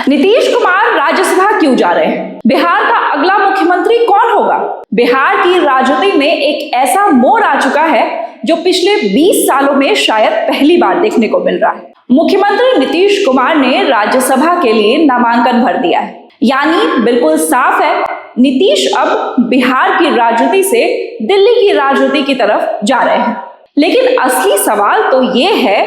नीतीश कुमार राज्यसभा क्यों जा रहे हैं? बिहार का अगला मुख्यमंत्री कौन होगा? बिहार की राजनीति में एक ऐसा मोड़ आ चुका है जो पिछले 20 सालों में शायद पहली बार देखने को मिल रहा है। मुख्यमंत्री नीतीश कुमार ने राज्यसभा के लिए नामांकन भर दिया है, यानी बिल्कुल साफ है नीतीश अब बिहार की राजनीति से दिल्ली की राजनीति की तरफ जा रहे हैं। लेकिन असली सवाल तो ये है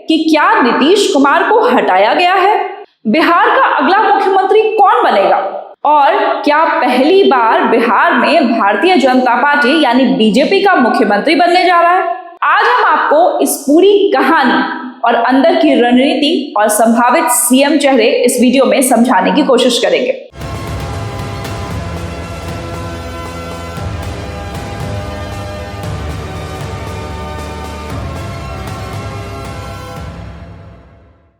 कि क्या नीतीश कुमार को हटाया गया है? बिहार का अगला मुख्यमंत्री कौन बनेगा? और क्या पहली बार बिहार में भारतीय जनता पार्टी यानी बीजेपी का मुख्यमंत्री बनने जा रहा है? आज हम आपको इस पूरी कहानी और अंदर की रणनीति और संभावित सीएम चेहरे इस वीडियो में समझाने की कोशिश करेंगे।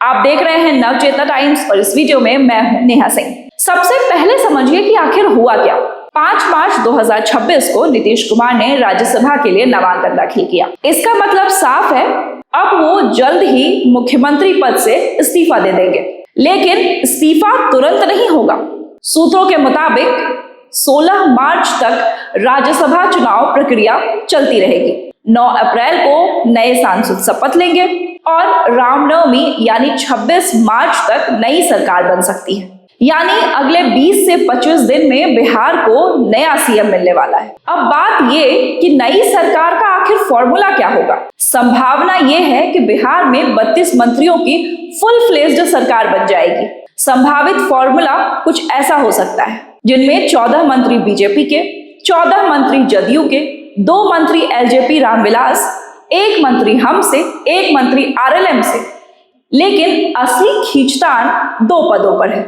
आप देख रहे हैं नवचेतना टाइम्स और इस वीडियो में मैं हूं नेहा सिंह। सबसे पहले समझिए कि आखिर हुआ क्या। 5 मार्च 2026 को नीतीश कुमार ने राज्यसभा के लिए नामांकन दाखिल किया। इसका मतलब साफ है, अब वो जल्द ही मुख्यमंत्री पद से इस्तीफा दे देंगे। लेकिन इस्तीफा तुरंत नहीं होगा। सूत्रों के मुताबिक 16 मार्च तक राज्यसभा चुनाव प्रक्रिया चलती रहेगी। 9 अप्रैल को नए सांसद शपथ लेंगे और रामनवमी यानी 26 मार्च तक नई सरकार बन सकती है। यानी अगले 20 से 25 दिन में बिहार को नया सीएम मिलने वाला है। अब बात ये कि नई सरकार का आखिर फॉर्मूला क्या होगा। संभावना ये है कि बिहार में 32 मंत्रियों की फुल फ्लेज्ड सरकार बन जाएगी। संभावित फॉर्मूला कुछ ऐसा हो सकता है, जिनमें 14 मंत्री बीजेपी के, 14 मंत्री जदयू के, 2 मंत्री एलजेपी रामविलास, 1 मंत्री हम से, 1 मंत्री आरएलएम से। लेकिन असली खींचतान 2 पदों पर है,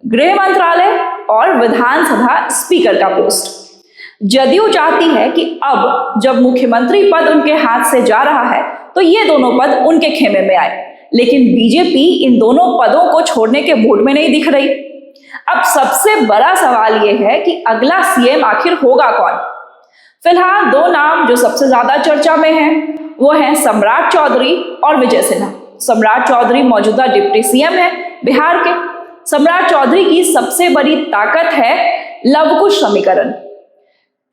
गृह मंत्रालय और विधानसभा स्पीकर का पोस्ट। जदयू चाहती है कि अब जब मुख्यमंत्री पद उनके हाथ से जा रहा है तो ये दोनों पद उनके खेमे में आए। लेकिन बीजेपी इन दोनों पदों को छोड़ने के मूड में नहीं दिख रही। अब सबसे बड़ा सवाल यह है कि अगला सीएम आखिर होगा कौन। फिलहाल 2 नाम जो सबसे ज्यादा चर्चा में हैं वो हैं सम्राट चौधरी और विजय सिन्हा। सम्राट चौधरी मौजूदा डिप्टी सीएम है बिहार के। सम्राट चौधरी की सबसे बड़ी ताकत है लव कुश समीकरण,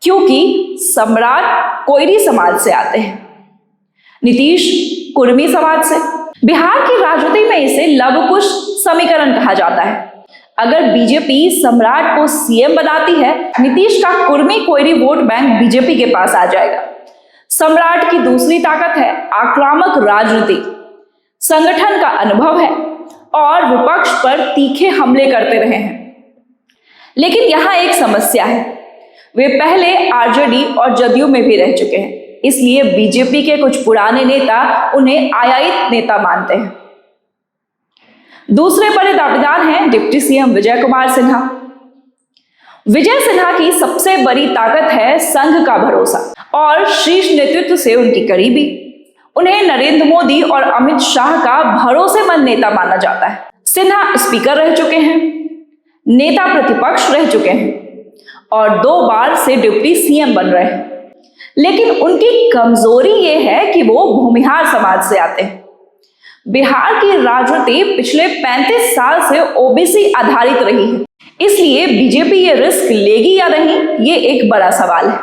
क्योंकि सम्राट कोयरी समाज से आते हैं, नीतीश कुर्मी समाज से। बिहार की राजनीति में इसे लव कुश समीकरण कहा जाता है। अगर बीजेपी सम्राट को सीएम बनाती है, नीतीश का Kurmi Koeri vote bank BJP के पास आ जाएगा। सम्राट की दूसरी ताकत है आक्रामक राजनीति, संगठन का अनुभव है और विपक्ष पर तीखे हमले करते रहे हैं। लेकिन यहां एक समस्या है, वे पहले आरजेडी और जदयू में भी रह चुके हैं, इसलिए बीजेपी के कुछ पुराने नेता उन्हें आयातित नेता मानते हैं। दूसरे बड़े दावेदार हैं डिप्टी सीएम विजय कुमार सिन्हा। विजय सिन्हा की सबसे बड़ी ताकत है संघ का भरोसा और शीर्ष नेतृत्व से उनकी करीबी। उन्हें नरेंद्र मोदी और अमित शाह का भरोसेमंद नेता माना जाता है। सिन्हा स्पीकर रह चुके हैं, नेता प्रतिपक्ष रह चुके हैं और 2 बार से डिप्टी सीएम बन रहे हैं। लेकिन उनकी कमजोरी यह है कि वो भूमिहार समाज से आते हैं। बिहार की राजनीति पिछले 35 साल से ओबीसी आधारित रही है, इसलिए बीजेपी ये रिस्क लेगी या नहीं, ये एक बड़ा सवाल है।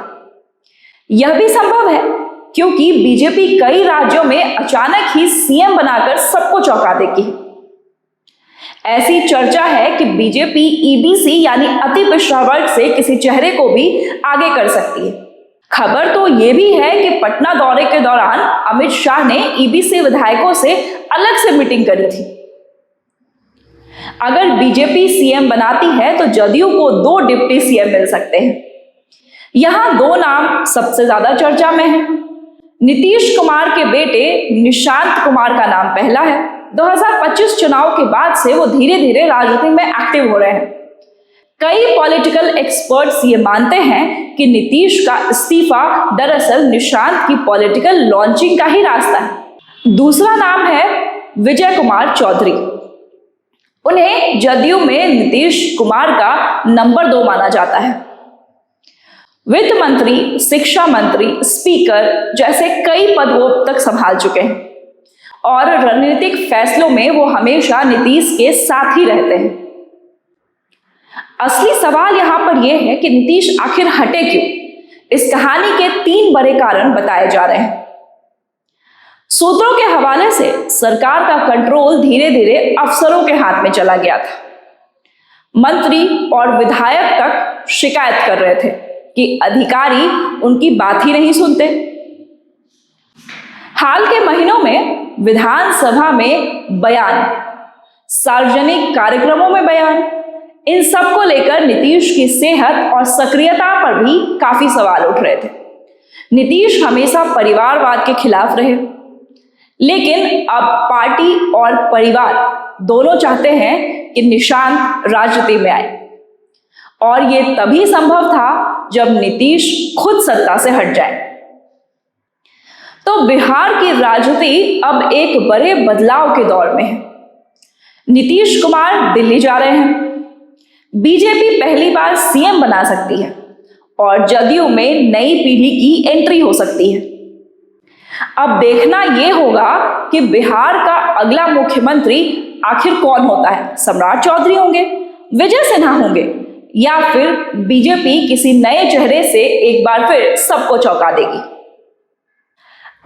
यह भी संभव है क्योंकि बीजेपी कई राज्यों में अचानक ही सीएम बनाकर सबको चौंका देगी। ऐसी चर्चा है कि बीजेपी ईबीसी यानी अति पिछड़ा वर्ग से किसी चेहरे को भी आगे कर सकती है। खबर तो यह भी है कि पटना दौरे के दौरान अमित शाह ने ईबीसी विधायकों से अलग से मीटिंग करी थी। अगर बीजेपी सीएम बनाती है तो जदयू को 2 डिप्टी सीएम मिल सकते हैं। यहां 2 नाम सबसे ज्यादा चर्चा में हैं। नीतीश कुमार के बेटे निशांत कुमार का नाम पहला है। 2025 चुनाव के बाद से वो धीरे धीरे राजनीति में एक्टिव हो रहे हैं। कई पॉलिटिकल एक्सपर्ट्स ये मानते हैं कि नीतीश का इस्तीफा दरअसल निशांत की पॉलिटिकल लॉन्चिंग का ही रास्ता है। दूसरा नाम है विजय कुमार चौधरी। उन्हें जदयू में नीतीश कुमार का नंबर 2 माना जाता है। वित्त मंत्री, शिक्षा मंत्री, स्पीकर जैसे कई पद वो तक संभाल चुके हैं और रणनीतिक फैसलों में वो हमेशा नीतीश के साथ ही रहते हैं। असली सवाल यहां पर यह है कि नीतीश आखिर हटे क्यों? इस कहानी के 3 बड़े कारण बताए जा रहे हैं। सूत्रों के हवाले से सरकार का कंट्रोल धीरे धीरे अफसरों के हाथ में चला गया था। मंत्री और विधायक तक शिकायत कर रहे थे कि अधिकारी उनकी बात ही नहीं सुनते। हाल के महीनों में विधानसभा में बयान, सार्वजनिक कार्यक्रमों में बयान, इन सब को लेकर नीतीश की सेहत और सक्रियता पर भी काफी सवाल उठ रहे थे। नीतीश हमेशा परिवारवाद के खिलाफ रहे, लेकिन अब पार्टी और परिवार दोनों चाहते हैं कि निशांत राजनीति में आए, और ये तभी संभव था जब नीतीश खुद सत्ता से हट जाए। तो बिहार की राजनीति अब एक बड़े बदलाव के दौर में है। नीतीश कुमार दिल्ली जा रहे हैं, बीजेपी पहली बार सीएम बना सकती है और जदयू में नई पीढ़ी की एंट्री हो सकती है। अब देखना यह होगा कि बिहार का अगला मुख्यमंत्री आखिर कौन होता है। सम्राट चौधरी होंगे, विजय सिन्हा होंगे, या फिर बीजेपी किसी नए चेहरे से एक बार फिर सबको चौंका देगी।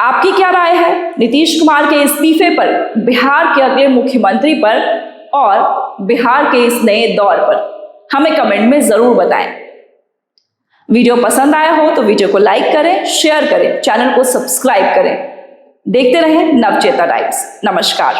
आपकी क्या राय है नीतीश कुमार के इस्तीफे पर, बिहार के अगले मुख्यमंत्री पर और बिहार के इस नए दौर पर? हमें कमेंट में जरूर बताएं। वीडियो पसंद आया हो तो वीडियो को लाइक करें, शेयर करें, चैनल को सब्सक्राइब करें। देखते रहें नवचेता टाइम्स। नमस्कार।